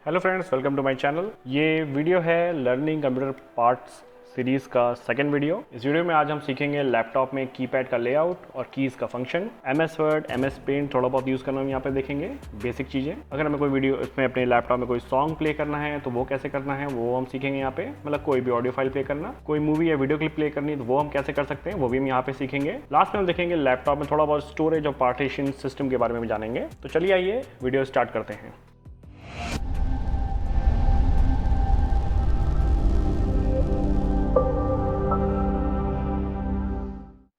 Hello friends, welcome to my channel. ये video है learning computer parts series का second video. इस video में आज हम सीखेंगे लैपटॉप में कीपैड का लेआउट और कीज़ का function. MS Word, MS Paint थोड़ा बहुत यूज़ करना हम यहाँ पे देखेंगे, बेसिक चीज़ें। अगर हमें कोई वीडियो इसमें अपने लैपटॉप में कोई सॉन्ग प्ले करना है तो वो कैसे करना है वो हम सीखेंगे यहाँ पे। मतलब कोई भी ऑडियो फाइल प्ले करना, कोई मूवी या वीडियो क्लिप प्ले करनी तो वो हम कैसे कर सकते हैं वो भी हम यहाँ पे सीखेंगे। लास्ट में हम देखेंगे लैपटॉप में थोड़ा बहुत स्टोरेज और पार्टीशन सिस्टम के बारे में भी जानेंगे। तो चलिए आइए वीडियो स्टार्ट करते हैं।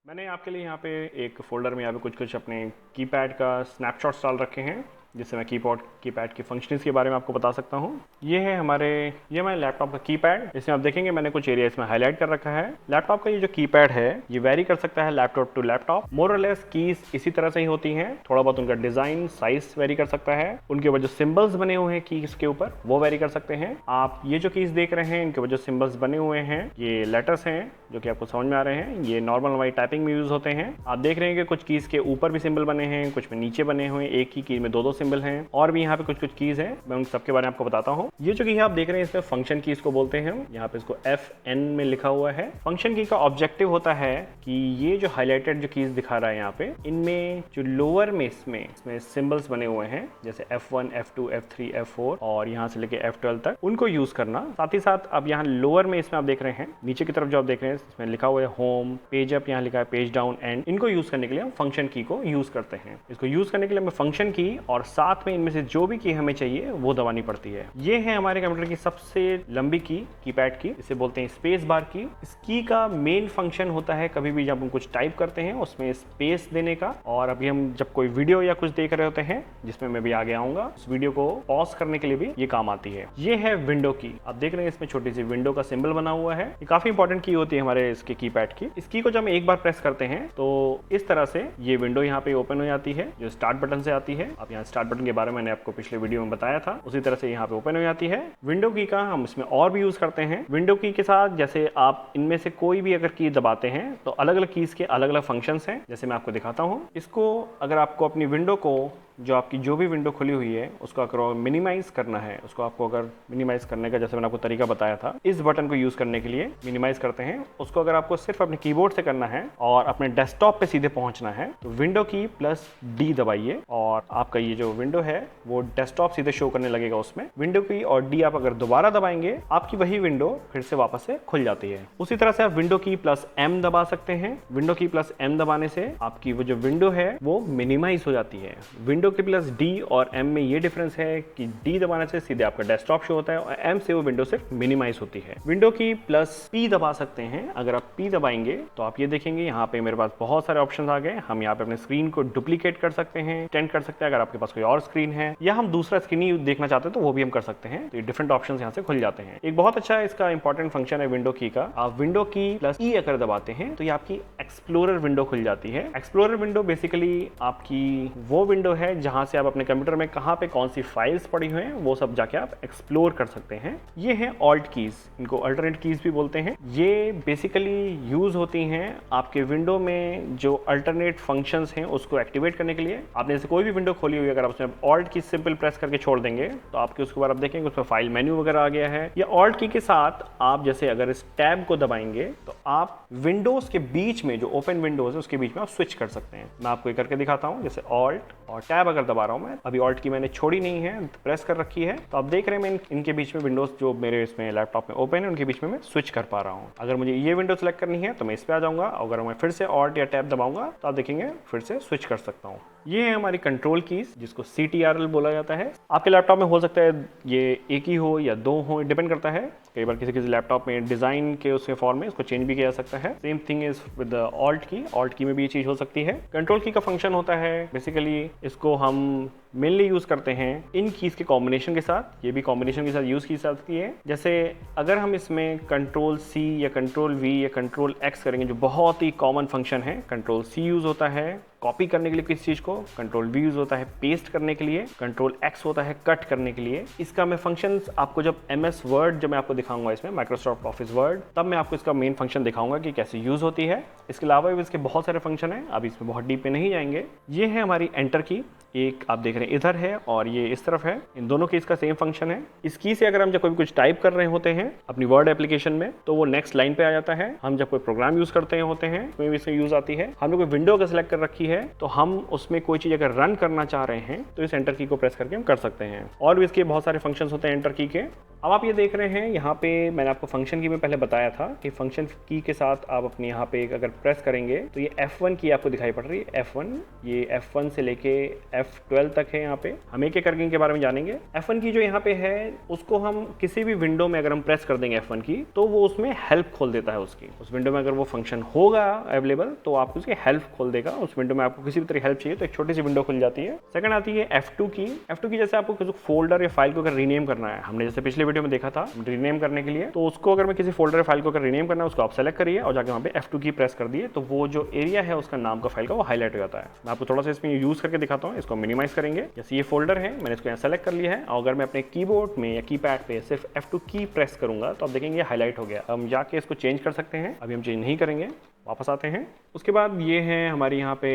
मैंने आपके लिए यहाँ पे एक फोल्डर में यहाँ पे कुछ अपने कीपैड का स्नैपशॉट्स डाल रखे हैं, जिससे मैं कीपैड की फंक्शंस के बारे में आपको बता सकता हूँ। ये हमारे लैपटॉप का कीपैड। इसमें आप देखेंगे मैंने कुछ एरिया इसमें हाईलाइट कर रखा है। लैपटॉप का ये जो कीपैड है ये वेरी कर सकता है लैपटॉप टू लैपटॉप। मोर और लेस कीज इसी तरह से ही होती हैं, थोड़ा बहुत उनका डिजाइन साइज वेरी कर सकता है। उनके ऊपर जो सिंबल्स बने हुए हैं कीज के ऊपर वो वेरी कर सकते हैं। आप ये जो कीज देख रहे हैं इनके ऊपर जो सिंबल्स बने हुए हैं ये लेटर्स हैं जो कि आपको समझ में आ रहे हैं। ये नॉर्मल हमारी टाइपिंग में यूज होते हैं। आप देख रहे हैं कि कुछ कीज के ऊपर भी सिंबल बने हैं, कुछ में नीचे बने हुए हैं, एक ही कीज में दो सिंबल हैं। और भी यहाँ पे कुछ कीज हैं, मैं उन सबके बारे में आपको बताता हूँ। ये जो की आप देख रहे हैं इसमें फंक्शन कीज को बोलते हैं हम। यहाँ पे इसको FN में लिखा हुआ है। फंक्शन की का ऑब्जेक्टिव होता है कि ये जो हाईलाइटेड जो कीज दिखा रहा है यहाँ पे, इनमें जो लोअर में इसमें सिंबल्स बने हुए हैं जैसे F1, F2, F3, F4 और यहाँ से लेके F12 तक, उनको यूज करना। साथ ही साथ अब यहाँ लोअर में इसमें आप देख रहे हैं, नीचे की तरफ जो आप देख रहे हैं इसमें लिखा हुआ है होम, पेज अप, यहाँ लिखा है पेज डाउन, एंड। इनको यूज करने के लिए हम फंक्शन की को यूज करते हैं। इसको यूज करने के लिए हमें फंक्शन की और साथ में इनमें से जो भी की हमें चाहिए वो दबानी पड़ती है। ये है हमारे कंप्यूटर की सबसे लंबी की, कीपैड की। इसे बोलते हैं स्पेस बार की। इस की का मेन फंक्शन होता है कभी भी जब हम कुछ टाइप करते हैं उसमें स्पेस देने का। और अभी हम जब कोई वीडियो या कुछ देख रहे होते हैं जिसमें मैं भी आगे आऊंगा, उस वीडियो को पॉज करने के लिए भी ये काम आती है। ये है विंडो की। आप देख रहे हैं इसमें छोटी सी विंडो का सिंबल बना हुआ है। ये काफी इंपॉर्टेंट की होती है हमारे इसके कीपैड की। इस की को जब हम एक बार प्रेस करते हैं तो इस तरह से ये विंडो यहाँ पे ओपन हो जाती है, जो स्टार्ट बटन से आती है। अब यहाँ स्टार्ट बटन के बारे में मैंने आपको पिछले वीडियो में बताया था, उसी तरह से यहाँ पे ओपन हो जाती है। विंडो की का हम इसमें और भी यूज करते हैं। विंडो की के साथ जैसे आप इनमें से कोई भी अगर की दबाते हैं तो अलग अलग कीज के अलग अलग फंक्शंस हैं। जैसे मैं आपको दिखाता हूँ। इसको अगर आपको अपनी विंडो को, जो आपकी जो भी विंडो खुली हुई है उसको अगर मिनिमाइज करना है, उसको आपको अगर मिनिमाइज करने का जैसे मैंने आपको तरीका बताया था, इस बटन को यूज करने के लिए मिनिमाइज करते हैं। उसको अगर आपको सिर्फ अपने कीबोर्ड से करना है और अपने डेस्कटॉप पे सीधे पहुंचना है तो विंडो की प्लस D दबाइए और आपका ये जो विंडो है वो डेस्कटॉप सीधे शो करने लगेगा। उसमें विंडो की और D आप अगर दोबारा दबाएंगे आपकी वही विंडो फिर से वापस से खुल जाती है। उसी तरह से आप विंडो की प्लस M दबा सकते हैं। विंडो की प्लस M दबाने से आपकी वो जो विंडो है वो मिनिमाइज हो जाती है। विंडो के प्लस D और M में ये डिफरेंस है कि D दबाने से सीधे आपका डेस्कटॉप शो होता है और M से वो विंडो सिर्फ मिनिमाइज होती है। विंडो की प्लस P दबा सकते हैं। अगर आप P दबाएंगे तो आप ये देखेंगे यहाँ पे मेरे पास बहुत सारे ऑप्शंस आ गए। हम यहाँ पे अपने स्क्रीन को डुप्लीकेट कर सकते हैं, एक्सटेंड कर सकते हैं अगर आपके पास कोई और स्क्रीन है, या हम दूसरा स्क्रीन ही देखना चाहते हैं तो वो भी हम कर सकते हैं। तो ये डिफरेंट ऑप्शंस यहाँ से खुल जाते हैं। एक बहुत अच्छा इसका इंपॉर्टेंट फंक्शन है विंडो की का। आप विंडो की प्लस E अगर दबाते हैं तो ये आपकी एक्सप्लोरर विंडो खुल जाती है। एक्सप्लोरर विंडो बेसिकली आपकी वो विंडो है जहां से आप अपने कंप्यूटर में कहां पे कौन सी फाइल्स पड़ी हुई हैं वो सब जाके आप एक्सप्लोर कर सकते हैं। ये हैं ऑल्ट कीज, इनको अल्टरनेट कीज भी बोलते हैं। ये बेसिकली यूज होती हैं आपके विंडो में जो अल्टरनेट फंक्शंस हैं उसको एक्टिवेट करने के लिए। आपने जैसे कोई भी विंडो खोली हुई है, अगर आप उसमें ऑल्ट की सिंपल प्रेस करके छोड़ देंगे तो आपके उसके बाद आप देखेंगे उसमें फाइल मेन्यू वगैरह आ गया है। या ऑल्ट की के साथ आप जैसे अगर इस टैब को दबाएंगे तो आप विंडोज के बीच में जो ओपन विंडोज है उसके बीच में आप स्विच कर सकते हैं। मैं आपको ये करके दिखाता हूँ। जैसे ऑल्ट और टैब अगर दबा रहा हूँ मैं, अभी ऑल्ट की मैंने छोड़ी नहीं है, प्रेस कर रखी है, तो आप देख रहे हैं मैं इनके बीच में विंडोज जो मेरे इसमें लैपटॉप में ओपन है उनके बीच में मैं स्विच कर पा रहा हूँ। अगर मुझे ये विंडो सेलेक्ट करनी है तो मैं इस पे आ जाऊंगा। अगर मैं फिर से ऑल्ट या टैब दबाऊंगा तो आप देखेंगे फिर से स्विच कर सकता हूँ। ये है हमारी कंट्रोल कीज जिसको CTRL बोला जाता है। आपके लैपटॉप में हो सकता है ये एक ही हो या दो हो, डिपेंड करता है। कई बार किसी लैपटॉप में डिजाइन के उसके फॉर्म में इसको चेंज भी किया जा सकता है। Same thing is with alt की। ऑल्ट की में भी ये चीज हो सकती है। कंट्रोल की का फंक्शन होता है बेसिकली इसको हम मेनली यूज करते हैं इन कीज के कॉम्बिनेशन के साथ। ये भी कॉम्बिनेशन के साथ यूज की जाती है। जैसे अगर हम इसमें कंट्रोल C या कंट्रोल V या कंट्रोल X करेंगे, जो बहुत ही कॉमन फंक्शन है। कंट्रोल C यूज होता है कॉपी करने के लिए किसी चीज को, कंट्रोल V यूज होता है पेस्ट करने के लिए, कंट्रोल X होता है कट करने के लिए। इसका मैं फंक्शंस आपको जब MS वर्ड जब मैं आपको दिखाऊंगा इसमें माइक्रोसॉफ्ट ऑफिस वर्ड, तब मैं आपको इसका मेन फंक्शन दिखाऊंगा कि कैसे यूज होती है। इसके अलावा भी इसके बहुत सारे फंक्शन है, अब इसमें बहुत डीप में नहीं जाएंगे। ये है हमारी एंटर की। एक आप देख रहे हैं इधर है और ये इस तरफ है, इन दोनों की इसका सेम फंक्शन है। इस की से अगर हम जब कोई कुछ टाइप कर रहे होते हैं अपनी वर्ड एप्लीकेशन में तो वो नेक्स्ट लाइन पे आ जाता है। हम जब कोई प्रोग्राम यूज करते होते हैं उसमें भी इसमें यूज आती है। हमने कोई विंडो अगर सेलेक्ट कर रखी है तो हम उसमें कोई चीज अगर रन करना चाह रहे हैं तो इस एंटर की को प्रेस करके हम कर सकते हैं। और भी इसके बहुत सारे फंक्शन होते हैं एंटर की के। अब आप ये देख रहे हैं यहाँ पे मैंने आपको फंक्शन की में पहले बताया था कि फंक्शन की के साथ आप अपने यहाँ पे अगर प्रेस करेंगे तो ये F1 की आपको दिखाई पड़ रही है। F1 ये F1 से लेके F12 तक है। यहाँ पे हम एक एक करके इनके बारे में जानेंगे। F1 की जो यहाँ पे है उसको हम किसी भी विंडो में अगर हम प्रेस कर देंगे F1 की तो वो उसमें हेल्प खोल देता है उसकी। उस विंडो में अगर वो फंक्शन होगा अवेलेबल तो आपको उसकी हेल्प खोल देगा। उस विंडो में आपको किसी भी तरह हेल्प चाहिए तो एक छोटी सी विंडो खुल जाती है। सेकंड आती है F2 की। F2 की जैसे आपको किसी फोल्डर या फाइल को अगर रीनेम करना है, हमने जैसे पिछले वीडियो में देखा था रीनेम करने के लिए, तो उसको अगर मैं किसी फोल्डर या फाइल को अगर रीनेम करना है उसको आप सेलेक्ट करिए और जाके वहाँ पे F2 की प्रेस कर दिए तो वो जो एरिया है उसका नाम का फाइल का वो हाईलाइट हो जाता है। मैं आपको थोड़ा सा इसमें यूज करके दिखाता हूँ। इसको मिनिमाइज करेंगे। जैसे ये फोल्डर है मैंने इसको यहाँ सेलेक्ट कर लिया है और अगर मैं अपने कीबोर्ड में या कीपैड पे सिर्फ F2 की प्रेस करूंगा तो आप देखेंगे हाईलाइट हो गया। हम जाके इसको चेंज कर सकते हैं। अभी हम चेंज नहीं करेंगे, वापस आते हैं। उसके बाद ये है हमारी यहाँ पे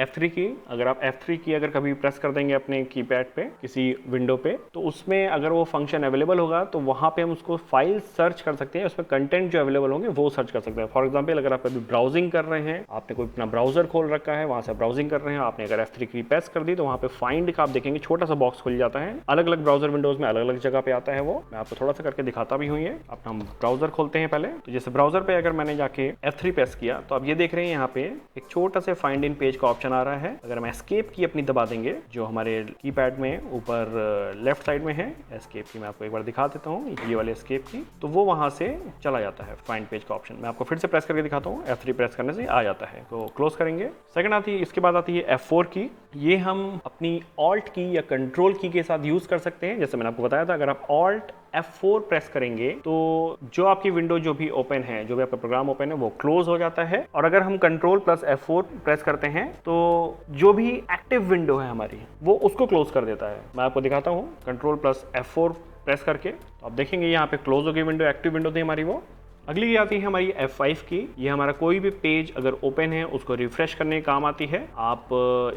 F3 की। अगर आप F3 की अगर कभी प्रेस कर देंगे अपने कीपैड पे किसी विंडो पे तो उसमें अगर वो फंक्शन अवेलेबल होगा तो वहाँ पे हम उसको फाइल सर्च कर सकते हैं। उसमें कंटेंट जो अवेलेबल होंगे वो सर्च कर सकते हैं। फॉर एग्जांपल अगर आप अभी ब्राउजिंग कर रहे हैं, आपने कोई अपना ब्राउजर खोल रखा है, वहाँ से ब्राउजिंग कर रहे हैं, आपने अगर F3 की प्रेस कर दी तो वहाँ पे फाइंड का आप देखेंगे छोटा सा बॉक्स खुल जाता है। अलग अलग ब्राउजर विंडोज में अलग अलग जगह पे आता है वो। मैं आपको थोड़ा सा करके दिखाता भी हूँ। ये अपना हम ब्राउजर खोलते हैं पहले। तो जैसे ब्राउजर पे अगर मैंने जाके F3 प्रेस किया तो आप ये देख रहे हैं यहाँ पे एक छोटा सा फाइंड इन पेज का ऑप्शन आ रहा है। अगर हम एस्केप की अपनी दबा देंगे जो हमारे कीपैड में ऊपर लेफ्ट साइड में है, एस्केप की मैं आपको एक बार दिखा देता हूँ, ये वाले एस्केप की, तो वो वहां से चला जाता है फाइंड पेज का ऑप्शन। मैं आपको फिर से प्रेस करके दिखाता हूँ। F3 प्रेस करने से आ जाता है तो क्लोज करेंगे। सेकंड आती है, इसके बाद आती है F4 की। ये हम अपनी ऑल्ट की या कंट्रोल की के साथ यूज कर सकते हैं। जैसे मैंने आपको बताया था अगर आप ऑल्ट F4 प्रेस करेंगे तो जो आपकी विंडो जो भी ओपन है, जो भी आपका प्रोग्राम ओपन है वो क्लोज हो जाता है। और अगर हम कंट्रोल प्लस F4 प्रेस करते हैं तो जो भी एक्टिव विंडो है हमारी वो उसको क्लोज कर देता है। मैं आपको दिखाता हूँ। कंट्रोल प्लस F4 प्रेस करके तो आप देखेंगे यहाँ पे क्लोज हो गई विंडो, एक्टिव विंडो थी हमारी वो। अगली आती है हमारी F5 की। ये हमारा कोई भी पेज अगर ओपन है उसको रिफ्रेश करने का काम आती है। आप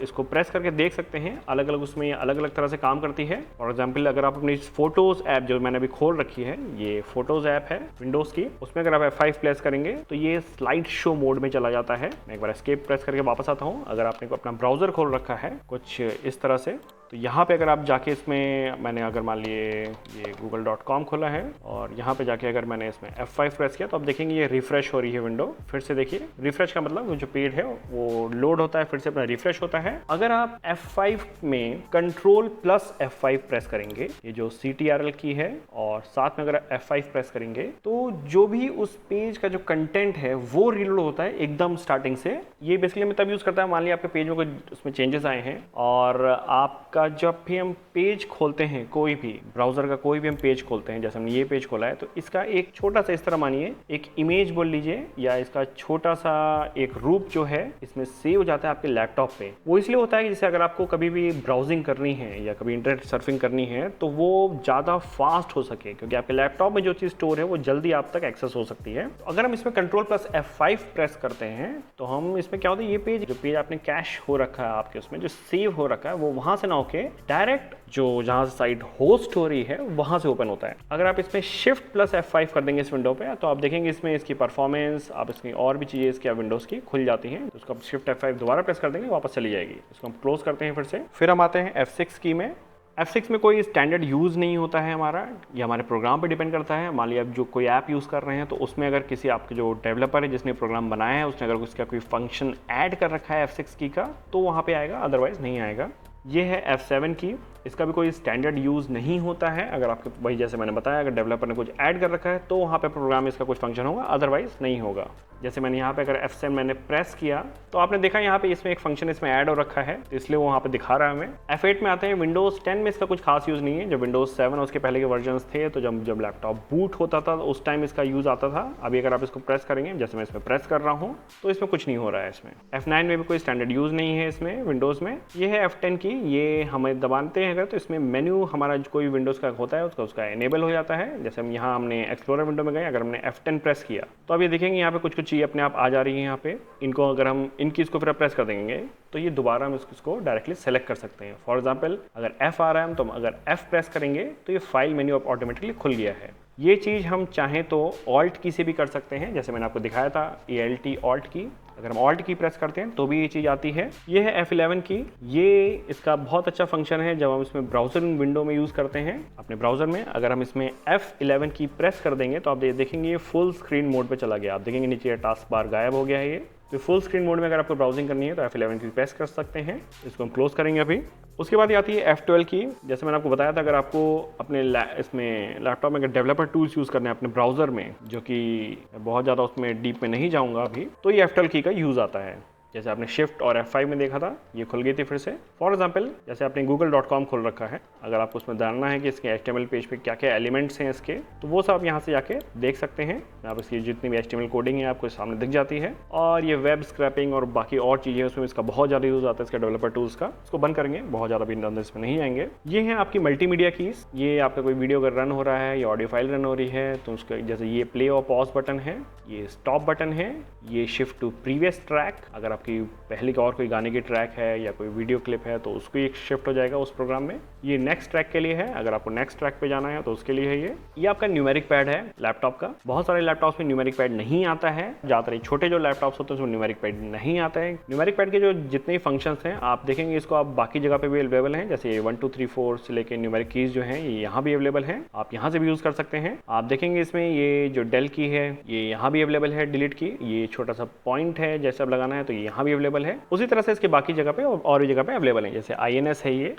इसको प्रेस करके देख सकते हैं, अलग अलग उसमें अलग अलग तरह से काम करती है। फॉर एग्जांपल अगर आप अपनी फोटोज ऐप जो मैंने अभी खोल रखी है, ये फोटोज ऐप है विंडोज की, उसमें अगर आप F5 प्रेस करेंगे तो ये स्लाइड शो मोड में चला जाता है। मैं एक बार एस्केप प्रेस करके वापस आता हूँ। अगर आपने अपना ब्राउजर खोल रखा है कुछ इस तरह से तो यहाँ पे अगर आप जाके इसमें मैंने अगर मान लिए ये google.com खोला है और यहाँ पे जाके अगर मैंने इसमें F5 प्रेस किया तो आप देखेंगे ये रिफ्रेश हो रही है विंडो। फिर से देखिए, रिफ्रेश का मतलब वो जो पेज है वो लोड होता है, फिर से अपना रिफ्रेश होता है। अगर आप F5 में कंट्रोल प्लस F5 प्रेस करेंगे, ये जो CTRL की है, और साथ में अगर F5 प्रेस करेंगे तो जो भी उस पेज का जो कंटेंट है वो रीलोड होता है एकदम स्टार्टिंग से। ये बेसिकली मैं तब यूज करता है मान लिया आपके पेज में कोई उसमें चेंजेस आए हैं और आपका जब भी हम पेज खोलते हैं, कोई भी ब्राउजर का कोई भी हम पेज खोलते हैं, जैसे हमने ये पेज खोला है तो इसका एक छोटा सा इस तरह मानिए एक इमेज बोल लीजिए या इसका छोटा सा एक रूप जो है इसमें सेव हो जाता है आपके लैपटॉप पे। वो इसलिए होता है कि जैसे अगर आपको कभी भी ब्राउजिंग करनी है या कभी इंटरनेट सर्फिंग करनी है तो वो ज़्यादा फास्ट हो सके, क्योंकि आपके लैपटॉप में जो चीज़ स्टोर है वो जल्दी आप तक एक्सेस हो सकती है। तो अगर हम इसमें कंट्रोल प्लस F5 प्रेस करते हैं तो हम इसमें क्या होता है, ये पेज जो पेज आपने कैश हो रखा है आपके उसमें जो सेव हो रखा है वो वहां से ना होके डायरेक्ट जो जहां से साइट होस्ट हो रही है वहां से ओपन होता है। अगर आप इसमें शिफ्ट प्लस F5 कर देंगे इस विंडो पे तो आप देखेंगे इसमें इसकी परफॉर्मेंस, आप इसकी और भी चीजें इसकी विंडोज की खुल जाती हैं। तो उसको शिफ्ट F5 दोबारा प्रेस कर देंगे वापस चली जाएगी। इसको हम क्लोज करते हैं फिर हम आते हैं F6 की में। F6 में कोई स्टैंडर्ड यूज़ नहीं होता है हमारा, ये हमारे प्रोग्राम पे डिपेंड करता है। मान लिया आप जो कोई ऐप यूज़ कर रहे हैं तो उसमें अगर किसी आपके जो डेवलपर है जिसने प्रोग्राम बनाया है उसने अगर उसका कोई फंक्शन ऐड कर रखा है F6 की का तो वहाँ पे आएगा, अदरवाइज नहीं आएगा। ये है F7 की। इसका भी कोई स्टैंडर्ड यूज़ नहीं होता है। अगर आपके वही जैसे मैंने बताया अगर डेवलपर ने कुछ ऐड कर रखा है तो वहाँ पे प्रोग्राम इसका कुछ फंक्शन होगा, अदरवाइज नहीं होगा। जैसे मैंने यहाँ पे अगर F7 मैंने प्रेस किया तो आपने देखा यहाँ पे इसमें एक फंक्शन इसमें ऐड हो रखा है तो इसलिए वो वहाँ पे दिखा रहा है हमें। F8 में आते हैं। विंडोज़ 10 में इसका कुछ खास यूज़ नहीं है। जब विंडोज़ 7 और उसके पहले के वर्जन्स थे तो जब लैपटॉप बूट होता था तो उस टाइम इसका यूज़ आता था। अभी अगर आप इसको प्रेस करेंगे, जैसे मैं इसमें प्रेस कर रहा हूँ तो इसमें कुछ नहीं हो रहा है। इसमें F9 में भी कोई स्टैंडर्ड यूज़ नहीं है इसमें विंडोज़ में। ये है F10 की। ये हमें दबाते हैं अगर तो इसमें मेन्यू हमारा जो कोई विंडोज़ का होता है उसका इनेबल हो जाता है। जैसे हम यहाँ हमने एक्सप्लोरर विंडो में गए, अगर हमने F10 प्रेस किया तो अब ये देखेंगे यहाँ पे कुछ चीज़ें अपने आप आ जा रही हैं यहाँ पे। इनको अगर हम इन कीज़ को फिर प्रेस कर देंगे तो ये दोबारा हम इसको डायरेक्टली सेलेक्ट कर सकते हैं। फॉर एग्जाम्पल अगर F आ रहा है तो हम अगर F प्रेस करेंगे तो ये फाइल मेन्यू अब ऑटोमेटिकली खुल गया है। ये चीज़ हम चाहें तो ऑल्ट की से भी कर सकते हैं, जैसे मैंने आपको दिखाया था ALT ऑल्ट की। अगर हम ऑल्ट की प्रेस करते हैं तो भी ये चीज़ आती है। ये है F11 की। ये इसका बहुत अच्छा फंक्शन है जब हम इसमें ब्राउज़र विंडो में यूज़ करते हैं अपने ब्राउज़र में। अगर हम इसमें F11 की प्रेस कर देंगे तो आप देखेंगे ये फुल स्क्रीन मोड पे चला गया। आप देखेंगे नीचे टास्क बार गायब हो गया है। ये तो फुल स्क्रीन मोड में अगर आपको ब्राउजिंग करनी है तो F11 की प्रेस कर सकते हैं। इसको हम क्लोज करेंगे अभी। उसके बाद आती है F12 की। जैसे मैंने आपको बताया था, अगर आपको अपने इसमें लैपटॉप में अगर डेवलपर टूल्स यूज़ करने हैं अपने ब्राउज़र में, जो कि बहुत ज़्यादा उसमें डीप में नहीं जाऊँगा अभी, तो ये F12 की का यूज़ आता है। जैसे आपने शिफ्ट और F5 में देखा था, ये खुल गई थी फिर से। फॉर एग्जांपल जैसे आपने google.com खोल रखा है, अगर आपको उसमें जानना है कि इसके HTML पेज पे क्या क्या एलिमेंट्स हैं इसके, तो वो सब आप यहाँ से जाके देख सकते हैं। आप इसकी जितनी भी HTML कोडिंग है आपको सामने दिख जाती है। और ये वेब स्क्रैपिंग और बाकी और चीज़ें उसमें इसका बहुत ज़्यादा यूज़ आता है, इसके डेवलपर टूल्स का। इसको बंद करेंगे, बहुत ज़्यादा भी अंदर इसमें नहीं आएंगे। ये हैं आपकी मल्टीमीडिया कीज़। ये आपका कोई वीडियो अगर रन हो रहा है या ऑडियो फाइल रन हो रही है तो उसका जैसे ये प्ले और पॉज बटन है, ये स्टॉप बटन है, ये शिफ्ट टू प्रीवियस ट्रैक। अगर आपकी पहले और कोई गाने की ट्रैक है या कोई वीडियो क्लिप है तो उसको एक शिफ्ट हो जाएगा उस प्रोग्राम में। ये नेक्स्ट ट्रैक के लिए है, अगर आपको नेक्स्ट ट्रैक पे जाना है तो उसके लिए है। ये आपका न्यूमेरिक पैड है लैपटॉप का। बहुत सारे लैपटॉप्स में न्यूमेरिक पैड नहीं आता है, ज़्यादातर छोटे जो लैपटॉप्स होते हैं उसमें न्यूमेरिक पैड नहीं आता है। न्यूमेरिक पैड के जो जितने फंक्शंस हैं आप देखेंगे इसको आप बाकी जगह पे भी अवेलेबल हैं, जैसे 1 2 3 4 से लेकर न्यूमेरिक कीज जो हैं ये यहाँ भी अवेलेबल हैं, आप यहाँ से भी यूज़ कर सकते हैं। आप देखेंगे इसमें ये जो डेल की है ये यहाँ भी अवेलेबल है, डिलीट की। ये छोटा सा पॉइंट है जैसे अब लगाना है तो ये यहाँ भी अवेलेबल है। उसी तरह से इसके बाकी जगह पे और भी जगह पे अवेलेबल है, जैसे INS है ये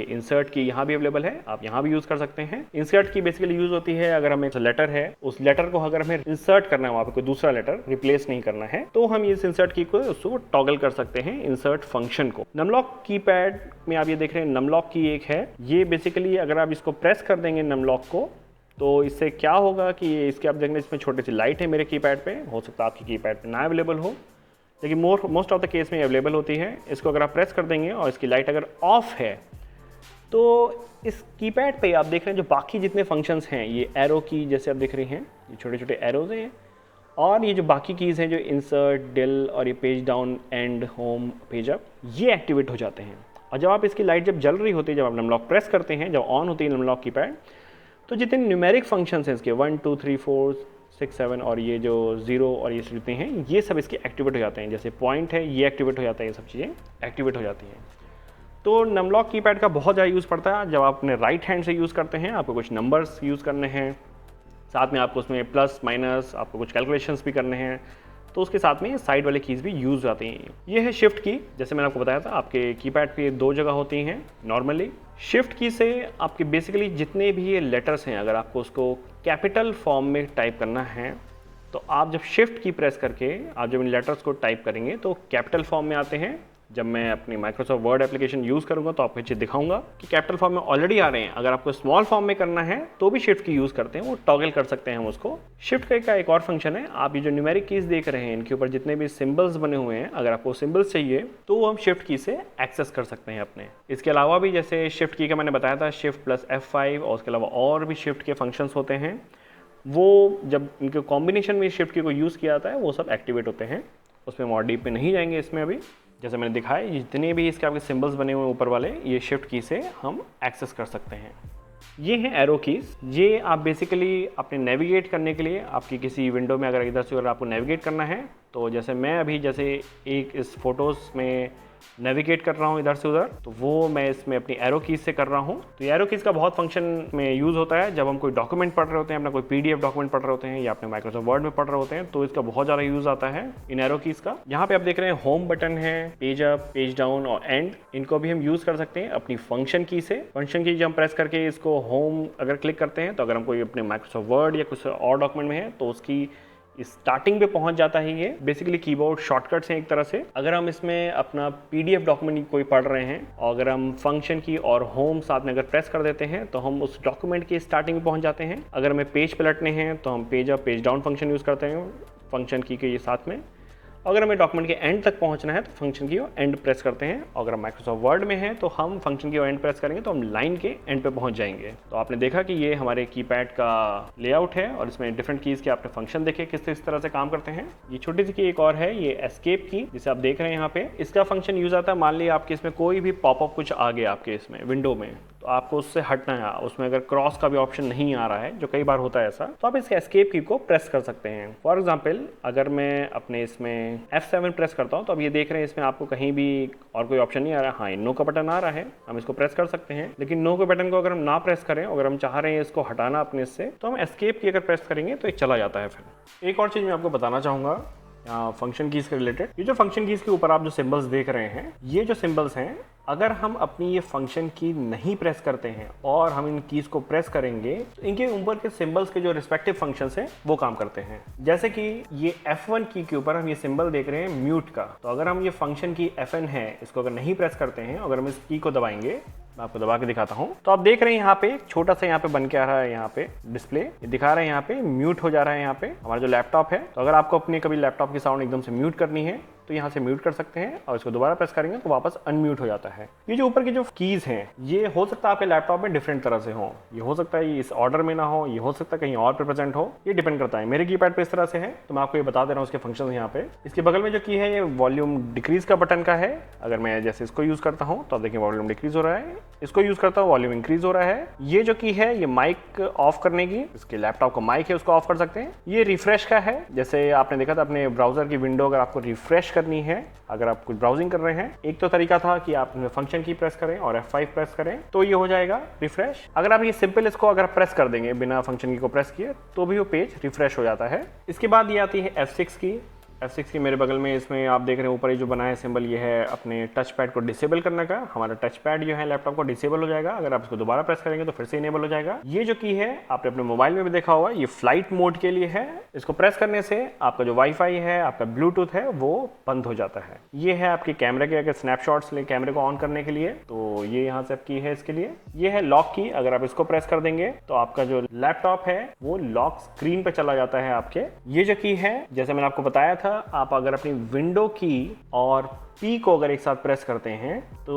इंसर्ट की यहाँ भी अवेलेबल है, आप यहाँ भी यूज़ कर सकते हैं। इंसर्ट की बेसिकली यूज़ होती है अगर हमें लेटर है, उस लेटर को अगर हमें इंसर्ट करना है, वहाँ पे कोई दूसरा लेटर रिप्लेस नहीं करना है, तो हम इस इंसर्ट की को उसको टॉगल कर सकते हैं, इंसर्ट फंक्शन को। नमलॉक कीपैड में आप ये देख रहे हैं नमलॉक की एक है। ये बेसिकली अगर आप इसको प्रेस कर देंगे नमलॉक को तो इससे क्या होगा कि इसके आप देखने इसमें छोटी सी लाइट है मेरे कीपैड पे, हो सकता है आपकी कीपैड पे ना अवेलेबल हो, लेकिन मोस्ट ऑफ द केस में अवेलेबल होती है। इसको अगर आप प्रेस कर देंगे और इसकी लाइट अगर ऑफ है तो इस कीपैड पे आप देख रहे हैं जो बाकी जितने फंक्शंस हैं, ये एरो की जैसे आप देख रहे हैं ये छोटे छोटे एरोज हैं, और ये जो बाकी कीज़ हैं जो इंसर्ट, डिल और ये page down, and, home, page up, ये एक्टिवेट हो जाते हैं। और जब आप इसकी लाइट जब जल रही होती है, जब आप नमलॉक प्रेस करते हैं, जब ऑन होती है नमलॉक कीपैड, तो जितने न्यूमेरिक फंक्शंस हैं इसके 1 2 3 4 6 7 और ये जो 0 और ये जितने हैं ये सब इसके एक्टिवेट हो जाते हैं। जैसे पॉइंट है ये एक्टिवेट हो जाता है, ये सब चीज़ें एक्टिवेट हो जाती हैं। तो नमलॉक कीपैड का बहुत ज़्यादा यूज़ पड़ता है जब आप अपने राइट हैंड से यूज़ करते हैं, आपको कुछ नंबर्स यूज़ करने हैं, साथ में आपको उसमें प्लस माइनस आपको कुछ कैलकुलेशंस भी करने हैं, तो उसके साथ में साइड वाले कीज़ भी यूज़ आती हैं। ये है शिफ्ट की। जैसे मैंने आपको बताया था आपके कीपैड पे 2 जगह होती हैं नॉर्मली। शिफ्ट की से आपके बेसिकली जितने भी ये लेटर्स हैं, अगर आपको उसको कैपिटल फॉर्म में टाइप करना है तो आप जब शिफ्ट की प्रेस करके आप जब इन लेटर्स को टाइप करेंगे तो कैपिटल फॉर्म में आते हैं। जब मैं अपनी माइक्रोसॉफ्ट वर्ड एप्लीकेशन यूज़ करूँगा तो आपको चीज़ दिखाऊंगा कि कैपिटल फॉर्म में ऑलरेडी आ रहे हैं। अगर आपको स्मॉल फॉर्म में करना है तो भी शिफ्ट की यूज़ करते हैं, वो टॉगल कर सकते हैं हम उसको। शिफ्ट का एक और फंक्शन है, आप ये जो न्यूमेरिक कीज़ देख रहे हैं इनके ऊपर जितने भी सिम्बल्स बने हुए हैं, अगर आपको सिम्बल्स चाहिए तो वो हम शिफ्ट की से एक्सेस कर सकते हैं अपने। इसके अलावा भी जैसे शिफ्ट की का मैंने बताया था शिफ्ट प्लस F5 और उसके अलावा और भी शिफ्ट के फंक्शंस होते हैं, वो जब इनके कॉम्बिनेशन में शिफ्ट की को यूज़ किया जाता है वो सब एक्टिवेट होते हैं। उसमें और डीप में नहीं जाएंगे इसमें अभी। जैसे मैंने दिखाया जितने भी इसके आपके सिंबल्स बने हुए हैं ऊपर वाले, ये शिफ्ट की से हम एक्सेस कर सकते हैं। ये हैं एरो कीज़। ये आप बेसिकली अपने नेविगेट करने के लिए आपकी किसी विंडो में अगर इधर से अगर आपको नेविगेट करना है तो जैसे मैं अभी जैसे एक इस फोटोज़ में नेविगेट कर रहा हूँ इधर से उधर, तो वो मैं इसमें अपनी एरो कीज़ से कर रहा हूँ। तो एरो कीज़ का बहुत फंक्शन में यूज़ होता है जब हम कोई डॉक्यूमेंट पढ़ रहे होते हैं, अपना कोई PDF डॉक्यूमेंट पढ़ रहे होते हैं या अपने माइक्रोसॉफ्ट वर्ड में पढ़ रहे होते हैं, तो इसका बहुत ज़्यादा यूज़ आता है इन एरो कीज़ का। यहाँ पे आप देख रहे हैं होम बटन है, पेज अप, पेज डाउन और एंड, इनको भी हम यूज़ कर सकते हैं अपनी फंक्शन की से। फंक्शन की जब हम प्रेस करके इसको होम अगर क्लिक करते हैं तो अगर हम कोई अपने माइक्रोसॉफ्ट वर्ड या कुछ और डॉक्यूमेंट में है तो उसकी स्टार्टिंग पे पहुंच जाता है। ये बेसिकली कीबोर्ड शॉर्टकट्स हैं एक तरह से। अगर हम इसमें अपना PDF डॉक्यूमेंट कोई पढ़ रहे हैं और अगर हम फंक्शन की और होम साथ में अगर प्रेस कर देते हैं तो हम उस डॉक्यूमेंट की स्टार्टिंग में पहुंच जाते हैं। अगर हमें पेज पलटने हैं तो हम page up, page down function use करते हैं फंक्शन की के ये साथ में। अगर हमें डॉक्यूमेंट के एंड तक पहुंचना है तो फंक्शन की एंड प्रेस करते हैं। अगर हम माइक्रोसॉफ्ट वर्ड में हैं तो हम फंक्शन की एंड प्रेस करेंगे तो हम लाइन के एंड पे पहुंच जाएंगे। तो आपने देखा कि ये हमारे कीपैड का लेआउट है और इसमें डिफरेंट कीज के आपने फंक्शन देखे किस तरह से काम करते हैं। ये छोटी सी की एक और है, ये एस्केप की, जिसे आप देख रहे हैं यहाँ पे। इसका फंक्शन यूज आता है, मान लीजिए आपके इसमें कोई भी पॉपअप कुछ आ गया आपके इसमें विंडो में, तो आपको उससे हटना है, उसमें अगर क्रॉस का भी ऑप्शन नहीं आ रहा है, जो कई बार होता है ऐसा, तो आप इस एस्केप की को प्रेस कर सकते हैं। फॉर एग्जांपल अगर मैं अपने इसमें F7 प्रेस करता हूं तो अब ये देख रहे हैं इसमें आपको कहीं भी और कोई ऑप्शन नहीं आ रहा है। हाँ, नो का बटन आ रहा है, हम इसको प्रेस कर सकते हैं, लेकिन नो के बटन को अगर हम ना प्रेस करें, अगर हम चाह रहे हैं इसको हटाना अपने से, तो हम एस्केप की अगर प्रेस करेंगे तो ये चला जाता है। फिर एक और चीज़ मैं आपको बताना चाहूँगा फंक्शन कीज के रिलेटेड। ये जो फंक्शन कीज के ऊपर आप जो सिंबल्स देख रहे हैं, ये जो सिंबल्स हैं, अगर हम अपनी ये फंक्शन की नहीं प्रेस करते हैं और हम इन कीज को प्रेस करेंगे तो इनके ऊपर के सिंबल्स के जो रिस्पेक्टिव फंक्शंस हैं वो काम करते हैं। जैसे कि ये F1 की के ऊपर हम ये सिंबल देख रहे हैं म्यूट का, तो अगर हम ये फंक्शन की Fn है, इसको अगर नहीं प्रेस करते हैं, अगर हम इस की को दबाएंगे, मैं आपको दबा के दिखाता हूं, तो आप देख रहे हैं यहाँ पे एक छोटा सा यहाँ पे बन के आ रहा है, यहाँ पे डिस्प्ले ये दिखा रहा है, यहाँ पे म्यूट हो जा रहा है यहाँ पे हमारा जो लैपटॉप है। तो अगर आपको अपने कभी लैपटॉप की साउंड एकदम से म्यूट करनी है तो यहाँ से म्यूट कर सकते हैं और इसको दोबारा प्रेस करेंगे तो वापस अनम्यूट हो जाता है। ये जो ऊपर की जो कीज हैं, ये हो सकता है आपके लैपटॉप में डिफरेंट तरह से हो, ये हो सकता है इस ऑर्डर में ना हो, ये हो सकता है कहीं और पे प्रेजेंट हो, ये डिपेंड करता है। मेरे कीपैड पे इस तरह से है तो मैं आपको ये बता दे रहा हूँ उसके फंक्शन यहाँ पे। इसके बगल में जो की है ये वॉल्यूम डिक्रीज का बटन का है। अगर मैं जैसे इसको यूज करता हूँ तो आप देखिए वॉल्यूम डिक्रीज हो रहा है, इसको यूज करता हूँ वॉल्यूम इंक्रीज हो रहा है। ये जो की है ये माइक ऑफ करने की, इसके लैपटॉप का माइक है उसको ऑफ कर सकते हैं। ये रिफ्रेश का है, जैसे आपने देखा था अपने ब्राउजर की विंडो अगर आपको रिफ्रेश करनी है, अगर आप कुछ ब्राउजिंग कर रहे हैं, एक तो तरीका था कि आप फंक्शन की प्रेस करें और F5 प्रेस करें तो ये हो जाएगा रिफ्रेश। अगर आप ये सिंपल इसको अगर प्रेस कर देंगे बिना फंक्शन की को प्रेस किए तो भी वो पेज रिफ्रेश हो जाता है। इसके बाद ये आती है F6 की। F6 की मेरे बगल में इसमें आप देख रहे हैं ऊपर ये जो बना है सिंबल, ये है अपने टच पैड को डिसेबल करने का। हमारा टच पैड जो है लैपटॉप को डिसेबल हो जाएगा, अगर आप इसको दोबारा प्रेस करेंगे तो फिर से इनेबल हो जाएगा। ये जो की है आपने अपने मोबाइल में भी देखा होगा, ये फ्लाइट मोड के लिए है। इसको प्रेस करने से आपका जो वाईफाई है, आपका ब्लूटूथ है, वो बंद हो जाता है। ये है आपके कैमरे के, अगर स्नैपशॉट्स ले कैमरे को ऑन करने के लिए, तो ये यहाँ से की है इसके लिए। ये है लॉक की, अगर आप इसको प्रेस कर देंगे तो आपका जो लैपटॉप है वो लॉक स्क्रीन पे चला जाता है आपके। ये जो की है, जैसे मैंने आपको बताया था, आप अगर अपनी विंडो की और P को अगर एक साथ प्रेस करते हैं तो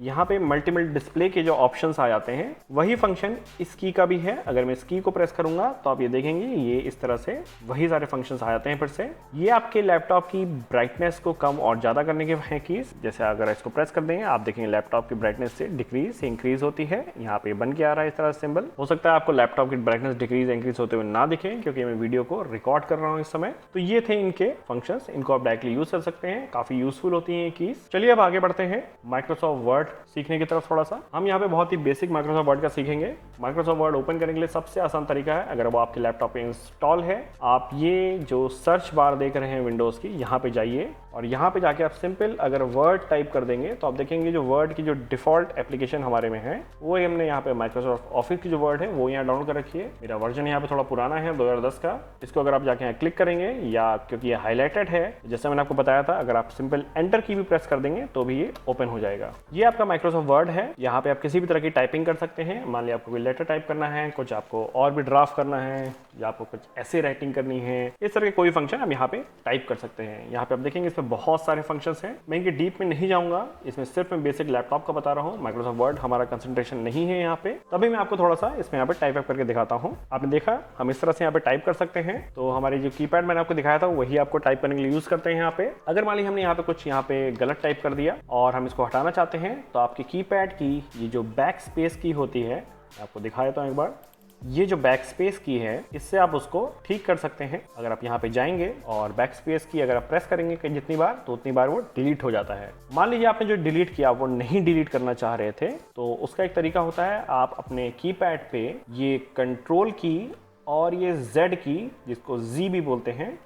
यहाँ पे मल्टीपल डिस्प्ले के जो ऑप्शंस आ जाते हैं, वही फंक्शन इस की का भी है। अगर मैं इस की को प्रेस करूंगा तो आप ये देखेंगे ये इस तरह से वही सारे फंक्शंस आ जाते हैं। फिर से ये आपके लैपटॉप की ब्राइटनेस को कम और ज़्यादा करने के हैं कीज। जैसे अगर इसको प्रेस कर देंगे आप देखेंगे लैपटॉप की ब्राइटनेस से डिक्रीज से इंक्रीज होती है। यहाँ पे बन के आ रहा है इस तरह सिंबल। हो सकता है आपको लैपटॉप की ब्राइटनेस डिक्रीज इंक्रीज होते हुए ना दिखे, क्योंकि मैं वीडियो को रिकॉर्ड कर रहा हूँ इस समय। तो ये थे इनके फंक्शंस, इनको आप डायरेक्टली यूज कर सकते हैं, काफी यूजफुल होती है ये कीज। चलिए अब आगे बढ़ते हैं माइक्रोसॉफ्ट वर्ड सीखने की तरफ। थोड़ा सा हम यहाँ पे बहुत ही बेसिक माइक्रोसॉफ्ट वर्ड का सीखेंगे। माइक्रोसॉफ्ट वर्ड ओपन करने के लिए सबसे आसान तरीका है, अगर वो आपके लैपटॉप पे इंस्टॉल है, आप ये जो सर्च बार देख रहे हैं विंडोज की, यहाँ पे जाइए और यहाँ पे जाके आप सिंपल अगर वर्ड टाइप कर देंगे तो आप देखेंगे जो वर्ड की जो डिफॉल्ट एप्लीकेशन हमारे में है वो हमने यहाँ पे माइक्रोसॉफ्ट ऑफिस की जो वर्ड है वो यहाँ डाउनलोड कर रखी है। मेरा वर्जन यहाँ पे थोड़ा पुराना है 2010 का। इसको अगर आप जाके यहाँ क्लिक करेंगे, या क्योंकि ये हाईलाइटेड है जैसे मैंने आपको बताया था, अगर आप सिंपल एंटर की भी प्रेस कर देंगे तो भी ये ओपन हो जाएगा। ये आपका माइक्रोसॉफ्ट वर्ड है। यहाँ पे आप किसी भी तरह की टाइपिंग कर सकते हैं। मान लिया आपको कोई लेटर टाइप करना है, कुछ आपको और भी ड्राफ्ट करना है, या आपको कुछ ऐसे राइटिंग करनी है, इस तरह के कोई फंक्शन आप यहाँ पे टाइप कर सकते हैं। यहाँ पे आप देखेंगे इसमें बहुत सारे फंक्शंस हैं। मैं इनके डीप में नहीं जाऊंगा, इसमें सिर्फ मैं बेसिक लैपटॉप का बता रहा हूँ। माइक्रोसॉफ्ट वर्ड हमारा कंसंट्रेशन नहीं है यहाँ पे, तभी मैं आपको थोड़ा सा इसमें यहाँ पे टाइप करके दिखाता हूँ। आपने देखा हम इस तरह से यहाँ पे टाइप कर सकते हैं। तो हमारी जो कीपैड मैंने आपको दिखाया था वही आपको टाइप करने के लिए यूज करते हैं यहाँ पे। अगर मान ली हमने यहाँ पे कुछ यहाँ पे गलत टाइप कर दिया और हम इसको हटाना चाहते हैं तो आपकी कीपैड की ये जो बैक स्पेस की होती है, आपको दिखा देता हूँ एक बार, ये जो बैक स्पेस की है इससे आप उसको ठीक कर सकते हैं। अगर आप यहाँ पे जाएंगे और बैक स्पेस की अगर आप प्रेस करेंगे जितनी बार तो उतनी बार वो डिलीट हो जाता है। मान लीजिए आपने जो डिलीट किया वो नहीं डिलीट करना चाह रहे थे, तो उसका एक तरीका होता है, आप अपने कीपैड पे ये कंट्रोल की और ये Z की, जिसको Z भी बोलते हैं,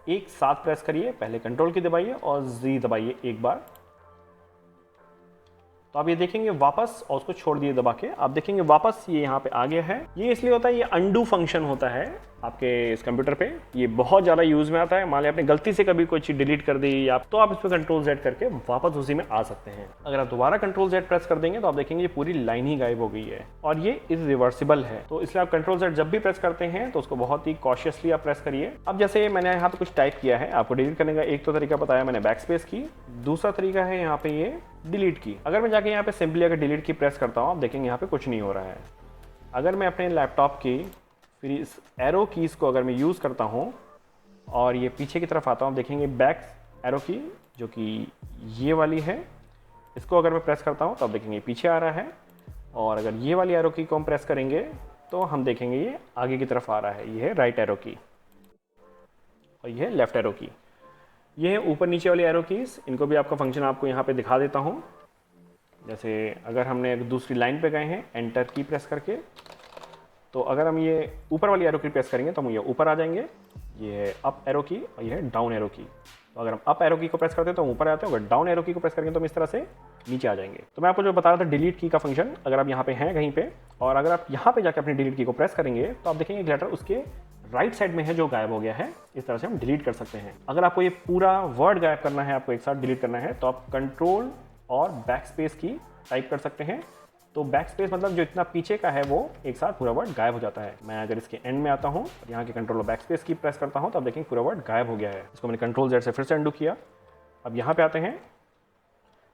एक साथ प्रेस करिए। पहले कंट्रोल की दबाइए और Z दबाइए एक बार, तो आप ये देखेंगे वापस, और उसको छोड़ दिए दबा के, आप देखेंगे वापस ये यहाँ पे आ गया है। ये इसलिए होता है, ये अंडू फंक्शन होता है। आपके इस कंप्यूटर पे, ये बहुत ज़्यादा यूज़ में आता है। मान लिया आपने गलती से कभी कोई चीज़ डिलीट कर दी या तो आप इस पर कंट्रोल Z करके वापस उसी में आ सकते हैं। अगर आप दोबारा कंट्रोल Z प्रेस कर देंगे तो आप देखेंगे ये पूरी लाइन ही गायब हो गई है और ये इरिवर्सिबल है। तो इसलिए आप कंट्रोल Z जब भी प्रेस करते हैं तो उसको बहुत ही कॉशियसली आप प्रेस करिए। अब जैसे मैंने यहाँ पे कुछ टाइप किया है, आपको डिलीट करने का एक तो तरीका बताया मैंने, बैक स्पेस की। दूसरा तरीका है यहाँ पे ये डिलीट की। अगर मैं जाके यहाँ पे सिंपली अगर डिलीट की प्रेस करता हूँ, आप देखेंगे यहाँ पे कुछ नहीं हो रहा है। अगर मैं अपने लैपटॉप की फिर इस एरो कीज़ को अगर मैं यूज़ करता हूँ और ये पीछे की तरफ आता हूँ, देखेंगे बैक एरो की जो कि ये वाली है, इसको अगर मैं प्रेस करता हूँ तो आप देखेंगे पीछे आ रहा है। और अगर ये वाली एरो की को हम प्रेस करेंगे तो हम देखेंगे ये आगे की तरफ आ रहा है। ये है राइट एरो की और ये है लेफ्ट एरो की। ये है ऊपर नीचे वाली एरो कीज़। इनको भी आपका फंक्शन आपको यहाँ पे दिखा देता हूँ। जैसे अगर हमने दूसरी लाइन पे गए हैं एंटर की प्रेस करके, तो अगर हम ये ऊपर वाली एरो की प्रेस करेंगे तो हम ये ऊपर आ जाएंगे। ये है अप एरो की और ये है डाउन एरो की। तो अगर हम अप एरो की को प्रेस करते हैं तो हम ऊपर आते हैं, अगर डाउन एरो की को प्रेस करेंगे तो हम इस तरह से नीचे आ जाएंगे। तो मैं आपको जो बता रहा था डिलीट की का फंक्शन, अगर आप यहाँ पे हैं कहीं पे और अगर आप यहाँ पे जाकर अपनी डिलीट की को प्रेस करेंगे तो आप देखेंगे एक लेटर उसके राइट साइड में है जो गायब हो गया है। इस तरह से हम डिलीट कर सकते हैं। अगर आपको ये पूरा वर्ड गायब करना है, आपको एक साथ डिलीट करना है, तो आप कंट्रोल और बैक स्पेस की टाइप कर सकते हैं। तो बैक स्पेस मतलब जो इतना पीछे का है वो एक साथ पूरा वर्ड गायब हो जाता है। मैं अगर इसके एंड में आता हूँ और यहाँ के कंट्रोल और बैक स्पेस की प्रेस करता हूँ तो आप देखेंगे पूरा वर्ड गायब हो गया है। इसको मैंने कंट्रोल Z से फिर से अंडू किया। अब यहाँ पे आते हैं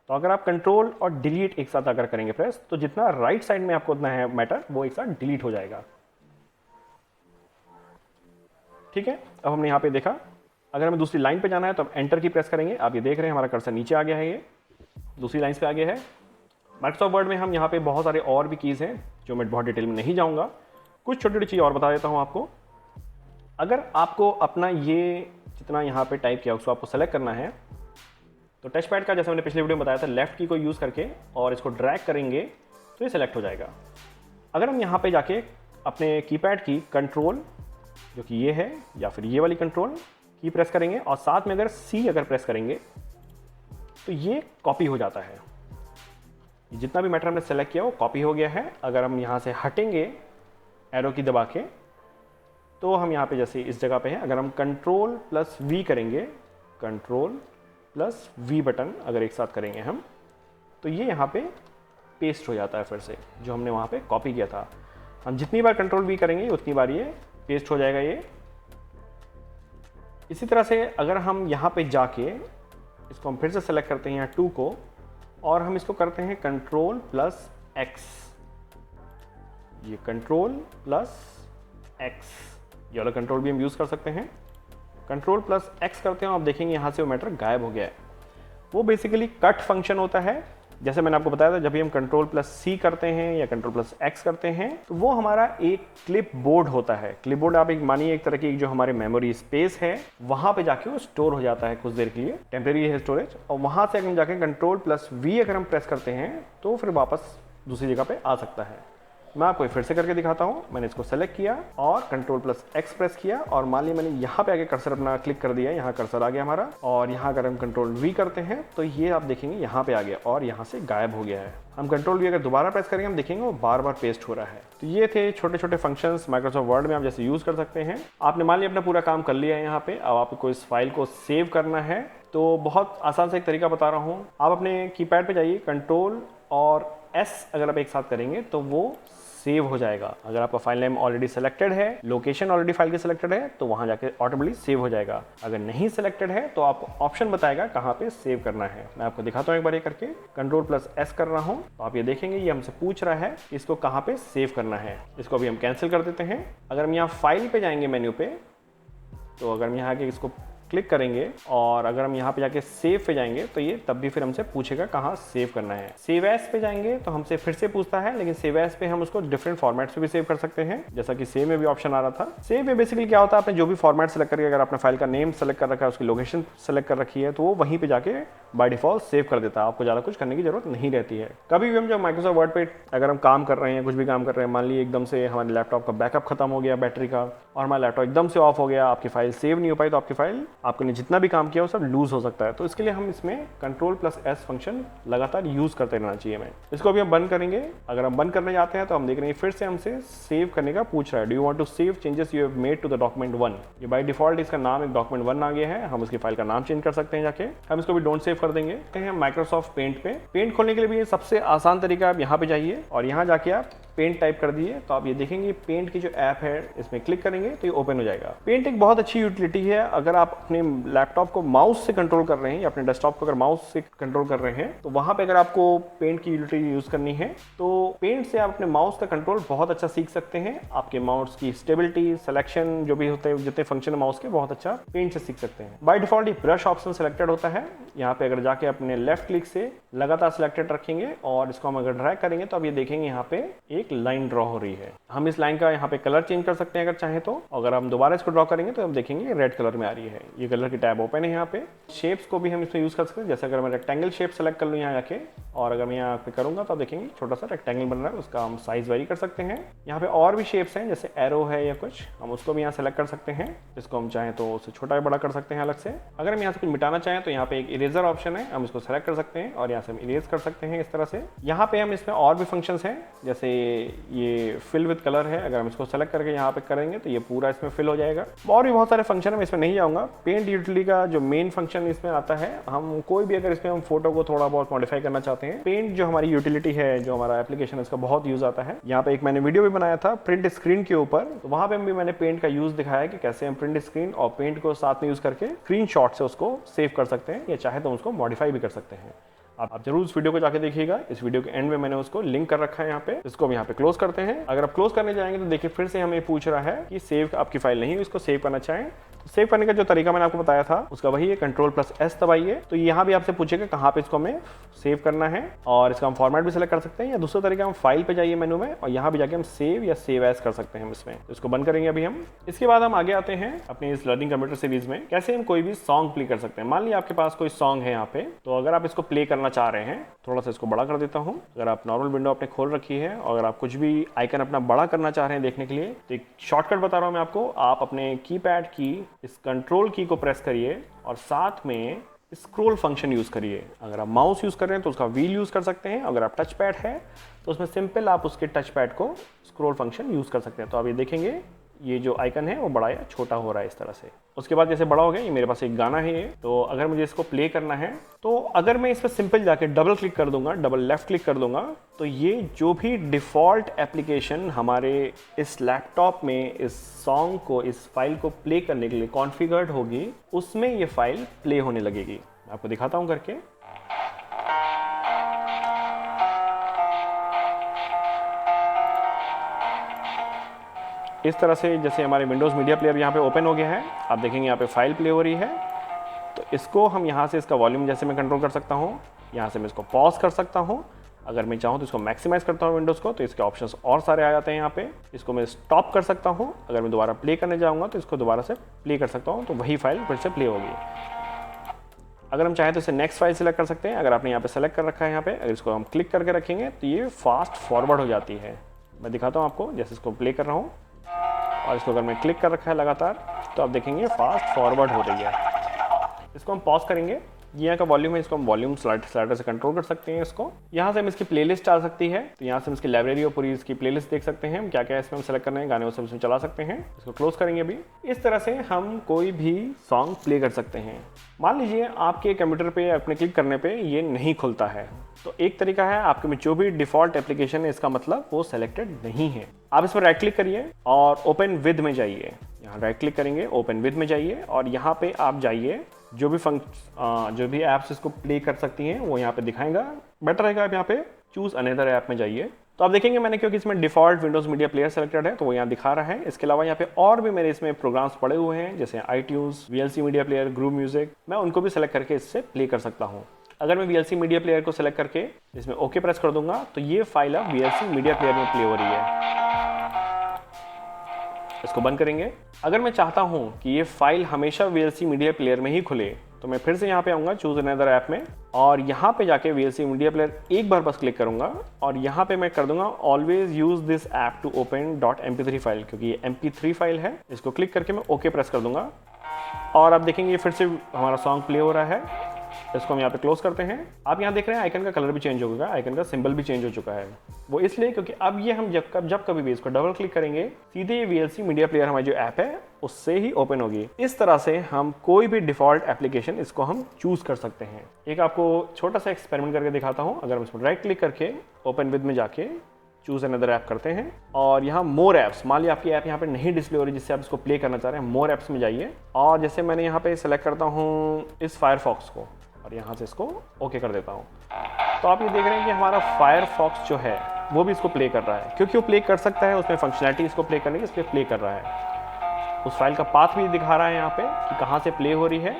तो अगर आप कंट्रोल और डिलीट एक साथ अगर करेंगे प्रेस, तो जितना राइट साइड में आपको उतना है मैटर वो एक साथ डिलीट हो जाएगा। ठीक है, अब हमने यहाँ पे देखा। अगर हमें दूसरी लाइन पे जाना है तो हम एंटर की प्रेस करेंगे। आप ये देख रहे हैं हमारा कर्सर नीचे आ गया है, ये दूसरी लाइन पे आ गया है। माइक्रोसॉफ्ट वर्ड में हम यहाँ पे बहुत सारे और भी कीज़ हैं जो मैं बहुत डिटेल में नहीं जाऊँगा। कुछ छोटी छोटी चीज़ और बता देता हूँ आपको। अगर आपको अपना ये जितना यहाँ पे टाइप किया उसको आपको सेलेक्ट करना है तो टच पैड का, जैसे मैंने पिछले वीडियो में बताया था, लेफ्ट की को यूज़ करके और इसको ड्रैग करेंगे तो ये सेलेक्ट हो जाएगा। अगर हम यहाँ पे जाके अपने कीपैड की कंट्रोल जो कि ये है या फिर ये वाली कंट्रोल की प्रेस करेंगे और साथ में अगर C अगर प्रेस करेंगे तो ये कॉपी हो जाता है। जितना भी मैटर हमने सेलेक्ट किया वो कॉपी हो गया है। अगर हम यहाँ से हटेंगे एरो की दबा के तो हम यहाँ पे जैसे इस जगह पे हैं, अगर हम कंट्रोल प्लस V करेंगे, कंट्रोल प्लस V बटन अगर एक साथ करेंगे हम, तो ये यहाँ पे पेस्ट हो जाता है फिर से जो हमने वहाँ पे कॉपी किया था। हम जितनी बार कंट्रोल V करेंगे उतनी बार ये पेस्ट हो जाएगा ये। इसी तरह से अगर हम यहाँ पे जाके इसको हम फिर से सेलेक्ट करते हैं यहाँ 2 को और हम इसको करते हैं कंट्रोल प्लस X, ये कंट्रोल प्लस X, ये वाला कंट्रोल भी हम यूज़ कर सकते हैं। कंट्रोल प्लस X करते हैं और आप देखेंगे यहाँ से वो मैटर गायब हो गया है। वो बेसिकली कट फंक्शन होता है। जैसे मैंने आपको बताया था, जब भी हम कंट्रोल प्लस C करते हैं या कंट्रोल प्लस X करते हैं तो वो हमारा एक क्लिप बोर्ड होता है। क्लिप बोर्ड आप एक मानिए एक तरह की जो हमारे मेमोरी स्पेस है वहाँ पे जाके वो स्टोर हो जाता है कुछ देर के लिए, टेम्परेरी है स्टोरेज। और वहाँ से अगर हम जाके कंट्रोल प्लस V अगर हम प्रेस करते हैं तो फिर वापस दूसरी जगह पे आ सकता है। मैं आपको फिर से करके दिखाता हूँ। मैंने इसको सेलेक्ट किया और कंट्रोल प्लस X प्रेस किया और मान लिया मैंने यहाँ पे आके कर्सर अपना क्लिक कर दिया, यहाँ कर्सर आ गया हमारा। और यहाँ अगर हम कंट्रोल V करते हैं तो ये आप देखेंगे यहाँ पे आ गया और यहाँ से गायब हो गया है। हम कंट्रोल V अगर दोबारा प्रेस करेंगे हम देखेंगे वो बार बार पेस्ट हो रहा है। तो ये थे छोटे छोटे फंक्शंस माइक्रोसॉफ्ट वर्ड में आप जैसे यूज़ कर सकते हैं। आपने मान लिया अपना पूरा काम कर लिया है यहाँ पे। अब आपको इस फाइल को सेव करना है तो बहुत आसान से एक तरीका बता रहा हूँ। आप अपने कीपैड पे जाइए, कंट्रोल और S अगर आप एक साथ करेंगे तो वो सेव हो जाएगा। अगर आपका फाइल नेम ऑलरेडी सिलेक्टेड है, लोकेशन ऑलरेडी फाइल की सिलेक्टेड है तो वहां जाके ऑटोमेटिकली सेव हो जाएगा। अगर नहीं सिलेक्टेड है तो आपको ऑप्शन बताएगा कहाँ पे सेव करना है। मैं आपको दिखाता हूँ एक बार ये करके। कंट्रोल प्लस S कर रहा हूँ तो आप ये देखेंगे ये हमसे पूछ रहा है इसको कहाँ पे सेव करना है। इसको अभी हम कैंसिल कर देते हैं। अगर हम यहाँ फाइल पे जाएंगे मेन्यू पे, तो अगर हम यहाँ के इसको क्लिक करेंगे और अगर हम यहाँ पे जाके सेव पे जाएंगे तो ये तब भी फिर हमसे पूछेगा कहाँ सेव करना है। सेव एज पे जाएंगे तो हमसे फिर से पूछता है, लेकिन सेव एज पे हम उसको डिफरेंट फॉर्मेट्स पे भी सेव कर सकते हैं, जैसा कि सेव में भी ऑप्शन आ रहा था। सेव में बेसिकली क्या होता है, आपने जो भी फॉर्मेट सेलेक्ट करके अगर आपने फाइल का नेम सेलेक्ट कर रखा है, उसकी लोकेशन सेलेक्ट कर रखी है, तो वो वहीं पे जाके बाय डिफॉल्ट सेव कर देता है। आपको ज़्यादा कुछ करने की जरूरत नहीं रहती है। कभी भी हम जब माइक्रोसॉफ्ट वर्ड पे अगर हम काम कर रहे हैं, कुछ भी काम कर रहे हैं, मान लीजिए एकदम से हमारे लैपटॉप का बैकअप खत्म हो गया बैटरी का और हमारा लैपटॉप एकदम से ऑफ हो गया, आपकी फाइल सेव नहीं हो पाई, तो आपकी फाइल आपने जितना भी काम किया वो सब लूज हो सकता है। तो इसके लिए हम इसमें Ctrl+S फंक्शन लगातार यूज़ करते रहना चाहिए हमें। इसको अभी हम बंद करेंगे। अगर हम बंद करने जाते हैं तो हम देख रहे हैं फिर से हमसे सेव करने का पूछ रहा है, do you want to save changes you have made to the document 1। ये बाय डिफॉल्ट इसका नाम एक डॉक्यूमेंट 1 आ गया है। हम उसकी फाइल का नाम चेंज कर सकते हैं जाके। हम इसको भी डोंट सेव कर देंगे। माइक्रोसॉफ्ट पेंट पे पेंट खोलने के लिए भी सबसे आसान तरीका आप यहाँ पे जाइए और यहाँ जाके आप पेंट टाइप कर दिए तो आप ये देखेंगे पेंट की जो ऐप है इसमें क्लिक करेंगे तो ये ओपन हो जाएगा। पेंट एक बहुत अच्छी यूटिलिटी है। अगर आप अपने लैपटॉप को माउस से कंट्रोल कर रहे हैं या अपने डेस्कटॉप को अगर माउस से कंट्रोल कर रहे हैं तो वहां पे अगर आपको पेंट की यूटिलिटी यूज करनी है तो पेंट से आप अपने माउस का कंट्रोल बहुत अच्छा सीख सकते हैं। आपके माउस की स्टेबिलिटी, सिलेक्शन जो भी होते हैं, जितने फंक्शन है माउस के, बहुत अच्छा पेंट से सीख सकते हैं। बाय डिफॉल्ट ये ब्रश ऑप्शन सिलेक्टेड होता है। यहाँ पे अगर जाके अपने लेफ्ट क्लिक से लगातार सिलेक्टेड रखेंगे और इसको हम अगर ड्रैग करेंगे तो अब ये देखेंगे यहाँ पे एक लाइन ड्रॉ हो रही है। हम इस लाइन का यहाँ पे कलर चेंज कर सकते हैं अगर चाहे तो। अगर हम दोबारा इसको ड्रॉ करेंगे तो हम देखेंगे रेड कलर में आ रही है। ये कलर की टैब ओपन है। यहाँ पे शेप्स को भी हम इसमें यूज कर सकते हैं। जैसे अगर मैं रेक्टेंगल शेप सेलेक्ट कर लूँ यहाँ जाके और अगर मैं यहाँ पे करूंगा तो आप देखेंगे छोटा सा रेक्टेंगल बन रहा है, उसका हम साइज वेरी कर सकते हैं। यहाँ पे और भी शेप्स हैं जैसे एरो है या कुछ, हम उसको भी यहाँ सेलेक्ट कर सकते हैं। इसको हम चाहें तो उसे छोटा या बड़ा कर सकते हैं अलग से। अगर हम यहाँ से कुछ मिटाना चाहें तो यहाँ पे एक इरेजर ऑप्शन है, हम इसको सेलेक्ट कर सकते हैं और यहाँ से हम इरेज कर सकते हैं इस तरह से। यहाँ पे हम इसमें और भी फंक्शंस हैं जैसे ये फिल विद कलर है। अगर हम इसको सेलेक्ट करके यहाँ पे करेंगे तो ये पूरा इसमें फिल हो जाएगा। और भी बहुत सारे फंक्शन है, मैं इसमें नहीं जाऊँगा। पेंट यूटिलिटी का जो मेन फंक्शन इसमें आता है, हम कोई भी अगर इसमें हम फोटो को थोड़ा बहुत मॉडिफाई करना चाहते हैं, पेंट जो हमारी यूटिलिटी है, जो हमारा एप्लीकेशन है, इसका बहुत यूज आता है। यहाँ पे एक मैंने वीडियो भी बनाया था प्रिंट स्क्रीन के ऊपर, तो वहाँ पे भी मैंने पेंट का यूज दिखाया कि कैसे हम प्रिंट स्क्रीन और पेंट को साथ में यूज करके स्क्रीनशॉट से उसको सेव कर सकते हैं या चाहे तो उसको मॉडिफाई भी कर सकते हैं। आप जरूर इस वीडियो को जाके देखिएगा। इस वीडियो के एंड में मैंने उसको लिंक कर रखा है यहाँ पे। इसको हम यहाँ पे क्लोज करते हैं। अगर आप क्लोज करने जाएंगे तो देखिए फिर से हमें पूछ रहा है कि सेव आपकी फाइल नहीं है, इसको सेव करना चाहें। सेव करने का जो तरीका मैंने आपको बताया था उसका वही है, Ctrl+S दबाइए। तो यहाँ भी आपसे पूछेगा कहाँ पे इसको हमें सेव करना है और इसका हम फॉर्मेट भी सिलेक्ट कर सकते हैं या दूसरा तरीका हम फाइल पे जाइए मेनू में और यहाँ भी जाके हम सेव या सेव एज कर सकते हैं इसमें। तो इसको बंद करेंगे अभी हम। इसके बाद हम आगे आते हैं अपनी इस लर्निंग कंप्यूटर सीरीज में कैसे हम कोई भी सॉन्ग प्ले कर सकते हैं। मान लीजिए आपके पास कोई सॉन्ग है यहाँ पे, तो अगर आप इसको प्ले करना चाह रहे हैं, थोड़ा सा इसको बड़ा कर देता हूँ। अगर आप नॉर्मल विंडो आपने खोल रखी है और अगर आप कुछ भी आइकन अपना बड़ा करना चाह रहे हैं देखने के लिए, तो एक शॉर्टकट बता रहा हूँ मैं आपको। आप अपने कीपैड की इस कंट्रोल की को प्रेस करिए और साथ में स्क्रॉल फंक्शन यूज करिए। अगर आप माउस यूज कर रहे हैं तो उसका व्हील यूज कर सकते हैं। अगर आप टच पैड है तो उसमें सिंपल आप उसके टच पैड को स्क्रॉल फंक्शन यूज कर सकते हैं। तो आप ये देखेंगे ये जो आइकन है वो बड़ा या छोटा हो रहा है इस तरह से। उसके बाद जैसे बड़ा हो गया, ये मेरे पास एक गाना है ये, तो अगर मुझे इसको प्ले करना है तो अगर मैं इस पर सिंपल जाके डबल क्लिक कर दूंगा, डबल लेफ्ट क्लिक कर दूंगा, तो ये जो भी डिफ़ॉल्ट एप्लीकेशन हमारे इस लैपटॉप में इस सॉन्ग को, इस फाइल को प्ले करने के लिए कॉन्फ़िगर्ड होगी, उसमें ये फाइल प्ले होने लगेगी। मैं आपको दिखाता हूँ करके। इस तरह से जैसे हमारे विंडोज़ मीडिया प्लेयर यहाँ पे ओपन हो गया है, आप देखेंगे यहाँ पे फाइल प्ले हो रही है। तो इसको हम यहाँ से इसका वॉल्यूम जैसे मैं कंट्रोल कर सकता हूँ, यहाँ से मैं इसको पॉज कर सकता हूँ। अगर मैं चाहूँ तो इसको मैक्सिमाइज़ करता हूँ विंडोज़ को, तो इसके ऑप्शंस और सारे आ जाते हैं यहाँ पे। इसको मैं स्टॉप कर सकता हूँ। अगर मैं दोबारा प्ले करने जाऊँगा तो इसको दोबारा से प्ले कर सकता हूँ, तो वही फाइल फिर से प्ले होगी। अगर हम चाहें तो इसे नेक्स्ट फाइल सेलेक्ट कर सकते हैं। अगर आपने यहाँ पे सेलेक्ट कर रखा है यहाँ पे, अगर इसको हम क्लिक करके रखेंगे तो ये फास्ट फॉरवर्ड हो जाती है। मैं दिखाता हूँ आपको, जैसे इसको प्ले कर रहा हूँ और इसको अगर मैं क्लिक कर रखा है लगातार तो आप देखेंगे फास्ट फॉरवर्ड हो रही है। इसको हम पॉज करेंगे। ये यहाँ का वॉल्यूम है, इसको हम वॉल्यूम स्लाइडर से कंट्रोल कर सकते हैं। इसको यहाँ से हम इसकी प्लेलिस्ट आ सकती है, तो यहाँ से हम इसकी लाइब्रेरी और पूरी इसकी प्लेलिस्ट देख सकते हैं। हम क्या क्या इसमें हम सेलेक्ट करने हैं, गाने वो सब इसमें चला सकते हैं। इसको क्लोज करेंगे अभी। इस तरह से हम कोई भी सॉन्ग प्ले कर सकते हैं। मान लीजिए आपके कंप्यूटर पे अपने क्लिक करने पे ये नहीं खुलता है, तो एक तरीका है, आपके में जो भी डिफ़ॉल्ट एप्लीकेशन है इसका मतलब वो सेलेक्टेड नहीं है। आप इस पर राइट क्लिक करिए और ओपन विद में जाइए। यहाँ राइट क्लिक करेंगे, ओपन विद में जाइए और यहाँ पे आप जाइए, जो भी ऐप्स इसको प्ले कर सकती हैं वो यहाँ पे दिखाएगा। बेटर रहेगा आप यहाँ पे चूज़ अनदर ऐप में जाइए, तो आप देखेंगे मैंने क्योंकि इसमें default Windows media player selected है तो वो यहाँ दिखा रहा है। इसके अलावा यहाँ पे और भी मेरे इसमें प्रोग्राम्स पड़े हुए हैं जैसे iTunes, VLC media player, groove music. मैं उनको भी सेलेक्ट करके इससे प्ले कर सकता हूँ। अगर मैं VLC मीडिया प्लेयर को सेलेक्ट करके इसमें ओके प्रेस कर दूंगा तो ये फाइल अब VLC मीडिया प्लेयर में प्ले हो रही है। इसको बंद करेंगे। अगर मैं चाहता हूं कि ये फाइल हमेशा VLC मीडिया प्लेयर में ही खुले तो मैं फिर से यहाँ पे आऊँगा चूज अनदर ऐप में और यहाँ पे जाके VLC मीडिया प्लेयर एक बार बस क्लिक करूँगा और यहाँ पे मैं कर दूंगा always use this app to open .mp3 file, क्योंकि ये mp3 फाइल है। इसको क्लिक करके मैं ओके प्रेस कर दूंगा और आप देखेंगे फिर से हमारा सॉन्ग प्ले हो रहा है। इसको हम यहाँ पे क्लोज करते हैं। आप यहाँ देख रहे हैं आइकन का कलर भी चेंज हो गया, आइकन का सिंबल भी चेंज हो चुका है। वो इसलिए क्योंकि अब ये हम जब कभी भी इसको डबल क्लिक करेंगे सीधे ये VLC मीडिया प्लेयर हमारी जो ऐप है उससे ही ओपन होगी। इस तरह से हम कोई भी डिफॉल्ट एप्लीकेशन इसको हम चूज कर सकते हैं। एक आपको छोटा सा एक्सपेरिमेंट करके दिखाता हूँ। अगर हम इसको राइट क्लिक करके ओपन विद में जाके चूज अनदर ऐप करते हैं और यहाँ मोर ऐप्स, मान लिया आपकी ऐप यहाँ पे नहीं डिस्प्ले हो रही जिससे आप इसको प्ले करना चाह रहे हैं, मोर ऐप्स में जाइए और जैसे मैंने यहाँ पे सेलेक्ट करता हूँ इस फायरफॉक्स को और यहाँ से इसको ओके कर देता हूँ, तो आप ये देख रहे हैं कि हमारा फायरफॉक्स जो है वो भी इसको प्ले कर रहा है। क्योंकि वो प्ले कर सकता है, उसमें फंक्शनैलिटी इसको प्ले करने की, इसलिए प्ले कर रहा है। उस फाइल का पाथ भी दिखा रहा है यहाँ पे कि कहाँ से प्ले हो रही है।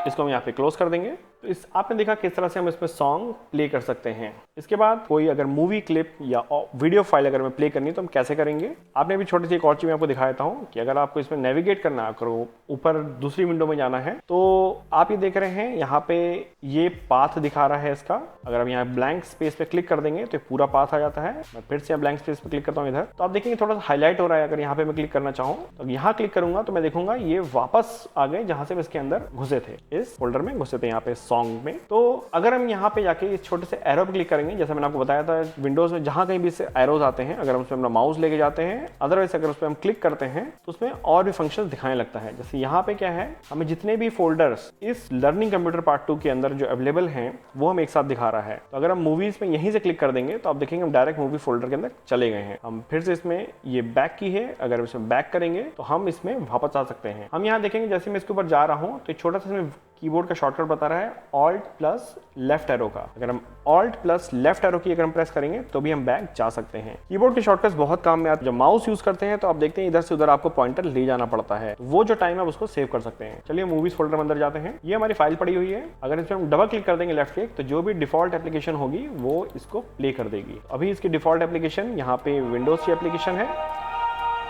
इसको हम यहाँ पे क्लोज कर देंगे। तो इस आपने देखा किस तरह से हम इसमें सॉन्ग प्ले कर सकते हैं। इसके बाद कोई अगर मूवी क्लिप या वीडियो फाइल अगर हमें प्ले करनी है तो हम कैसे करेंगे। आपने भी छोटी सी एक और चीज मैं आपको दिखा देता हूँ कि अगर आपको इसमें नेविगेट करना है, अगर ऊपर दूसरी विंडो में जाना है तो आप ये देख रहे हैं यहाँ पे ये पाथ दिखा रहा है इसका। अगर हम यहाँ ब्लैंक स्पेस पे क्लिक कर देंगे तो पूरा पाथ आ जाता है। मैं फिर से ब्लैंक स्पेस पे क्लिक करता हूँ इधर, तो आप देखेंगे थोड़ा सा हाईलाइट हो रहा है। अगर यहाँ पे मैं क्लिक करना चाहूँ तो यहाँ क्लिक करूंगा तो मैं देखूंगा ये वापस आ गए जहां से इसके अंदर घुसे थे, इस फोल्डर में घुसे थे यहाँ पे सॉन्ग में। तो अगर हम यहाँ पे जाके इस छोटे से एरो पे क्लिक करेंगे, जैसे मैंने आपको बताया था विंडोज में जहां कहीं भी इससे एरोज आते हैं, अगर हम उसमें अपना माउस लेके जाते हैं, अदरवाइज अगर उस पर हम क्लिक करते हैं तो उसमें और भी फंक्शंस दिखाने लगता है। जैसे यहाँ पे क्या है, हमें जितने भी फोल्डर्स इस लर्निंग कंप्यूटर पार्ट 2 के अंदर जो अवेलेबल हैं वो हम एक साथ दिखा रहा है। तो अगर हम मूवीज में यहीं से क्लिक कर देंगे तो आप देखेंगे हम डायरेक्ट मूवी फोल्डर के अंदर चले गए हैं। हम फिर से इसमें ये बैक की है, अगर इसमें बैक करेंगे तो हम इसमें वापस आ सकते हैं। हम यहाँ देखेंगे जैसे मैं इसके ऊपर जा रहा हूँ तो एक छोटा सा इसमें कीबोर्ड का शॉर्टकट बता रहा है ऑल्ट प्लस लेफ्ट एरो का। अगर हम ऑल्ट प्लस लेफ्ट एरो की अगर हम प्रेस करेंगे तो भी हम बैक जा सकते हैं। कीबोर्ड के शॉर्टकट्स बहुत काम में आते हैं। जब माउस यूज करते हैं तो आप देखते हैं इधर से उधर आपको पॉइंटर ले जाना पड़ता है, वो जो टाइम है उसको सेव कर सकते हैं। चलिए मूवीज फोल्डर में अंदर जाते हैं। ये हमारी फाइल पड़ी हुई है। अगर इसमें हम डबल क्लिक कर देंगे लेफ्ट क्लिक तो जो भी डिफॉल्ट एप्लीकेशन होगी वो इसको प्ले कर देगी। अभी इसकी डिफॉल्ट एप्लीकेशन यहाँ पे विंडोज की एप्लीकेशन है,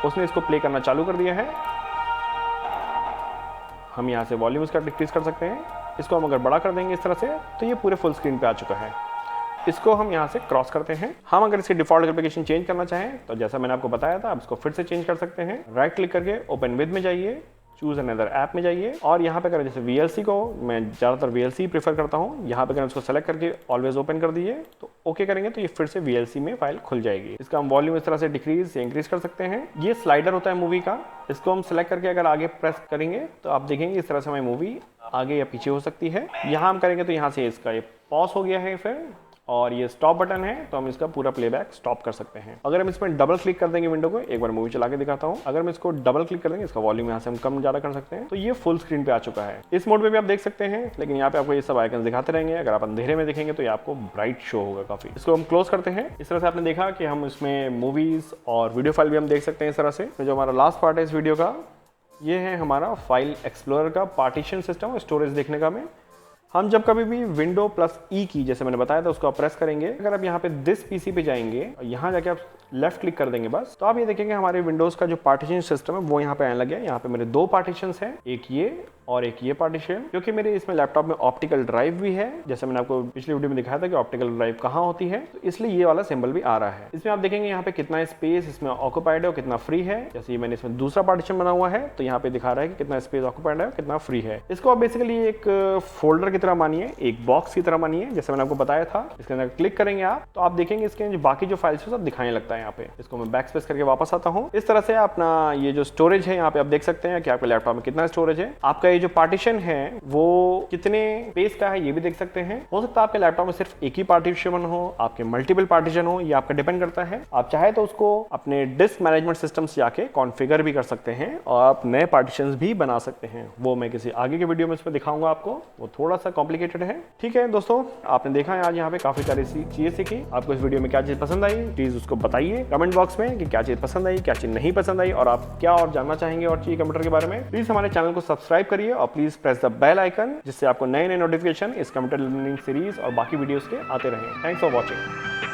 उसने इसको प्ले करना चालू कर दिया है। हम यहाँ से वॉल्यूम इसका डिक्रीज कर सकते हैं। इसको हम अगर बड़ा कर देंगे इस तरह से तो ये पूरे फुल स्क्रीन पे आ चुका है। इसको हम यहाँ से क्रॉस करते हैं। हम अगर इसकी डिफॉल्ट एप्लीकेशन चेंज करना चाहें तो जैसा मैंने आपको बताया था आप इसको फिर से चेंज कर सकते हैं। राइट क्लिक करके ओपन विद में जाइए, चूज अनदर ऐप में जाइए और यहाँ पे करें जैसे VLC को, मैं ज़्यादातर VLC प्रीफर करता हूँ। यहाँ पे करें उसको सेलेक्ट करके ऑलवेज ओपन कर दीजिए तो ओके करेंगे तो ये फिर से VLC में फाइल खुल जाएगी। इसका हम वॉल्यूम इस तरह से डिक्रीज या इंक्रीज कर सकते हैं। ये स्लाइडर होता है मूवी का, इसको हम सेलेक्ट करके अगर आगे प्रेस करेंगे तो आप देखेंगे इस तरह से हमारी मूवी आगे या पीछे हो सकती है। यहाँ हम करेंगे तो यहाँ से इसका ये पॉज हो गया है फिर, और ये स्टॉप बटन है तो हम इसका पूरा प्लेबैक स्टॉप कर सकते हैं। अगर हम इसमें डबल क्लिक कर देंगे विंडो को, एक बार मूवी चला के दिखाता हूँ। अगर हम इसको डबल क्लिक कर देंगे, इसका वॉल्यूम यहाँ से हम कम ज़्यादा कर सकते हैं तो ये फुल स्क्रीन पे आ चुका है। इस मोड में भी आप देख सकते हैं, लेकिन यहाँ पे आपको ये सब आइकन दिखाते रहेंगे। अगर आप अंधेरे में देखेंगे तो ये आपको ब्राइट शो होगा काफी। इसको हम क्लोज करते हैं। इस तरह से आपने देखा कि हम इसमें मूवीज और वीडियो फाइल भी हम देख सकते हैं। इस तरह से जो हमारा लास्ट पार्ट है इस वीडियो का, ये है हमारा फाइल एक्सप्लोरर का पार्टीशन सिस्टम और स्टोरेज देखने का। हम जब कभी भी विंडो प्लस ई की, जैसे मैंने बताया था, उसको आप प्रेस करेंगे। अगर आप यहाँ पे दिस पीसी पे जाएंगे और यहाँ जाके आप लेफ्ट क्लिक कर देंगे बस, तो आप ये देखेंगे हमारे विंडोज का जो पार्टीशन सिस्टम है वो यहाँ पे आने लग गया। यहाँ पे मेरे दो पार्टीशन हैं, एक ये और एक ये पार्टीशन, क्योंकि मेरे इसमें लैपटॉप में ऑप्टिकल ड्राइव भी है। जैसे मैंने आपको पिछली वीडियो में दिखाया था कि ऑप्टिकल ड्राइव कहाँ होती है, तो इसलिए ये वाला सिंबल भी आ रहा है। इसमें आप देखेंगे यहाँ पे कितना स्पेस इसमें ऑक्यूपाइड है और कितना फ्री है। जैसे ये मैंने इसमें दूसरा पार्टीशन बना हुआ है तो यहाँ पे दिखा रहा है कि कितना स्पेस ऑक्यूपाइड है और कितना फ्री है। इसको आप बेसिकली एक फोल्डर की तरह मानिए, एक बॉक्स की तरह मानिए, जैसे मैंने आपको बताया था। इसके अंदर क्लिक करेंगे आप तो आप देखेंगे इसके जो बाकी जो फाइल्स है सब दिखाने लगता है यहाँ पे। इसको मैं बैक स्पेस करके वापस आता हूँ। इस तरह से अपना ये जो स्टोरेज है यहाँ पे आप देख सकते हैं कि आपके लैपटॉप में कितना स्टोरेज है। आपका ये जो पार्टीशन है वो कितने पेज का है ये भी देख सकते हैं। हो सकता है आपके लैपटॉप में सिर्फ एक ही पार्टीशन हो, आपके मल्टीपल पार्टीशन हो, ये आपका डिपेंड करता है। आप चाहे तो उसको अपने डिस्क मैनेजमेंट सिस्टम से जाके कॉन्फ़िगर भी कर सकते हैं और आप नए पार्टीशंस भी बना सकते हैं। वो मैं किसी आगे के वीडियो में इसमें दिखाऊंगा आपको, वो थोड़ा सा कॉम्प्लिकेटेड है। ठीक है दोस्तों, आपने देखा है आज यहाँ पे काफी सारी चीजें सीखी। आपको इस वीडियो में क्या चीज पसंद आई प्लीज उसको बताइए कमेंट बॉक्स में कि क्या चीज पसंद आई, क्या चीज नहीं पसंद आई, और आप क्या और जानना चाहेंगे और चीज कंप्यूटर के बारे में। प्लीज हमारे चैनल को सब्सक्राइब करिए और please press the bell icon, जिससे आपको नए नए नोटिफिकेशन इस कंप्यूटर लर्निंग सीरीज और बाकी वीडियोस के आते रहें। Thanks for watching.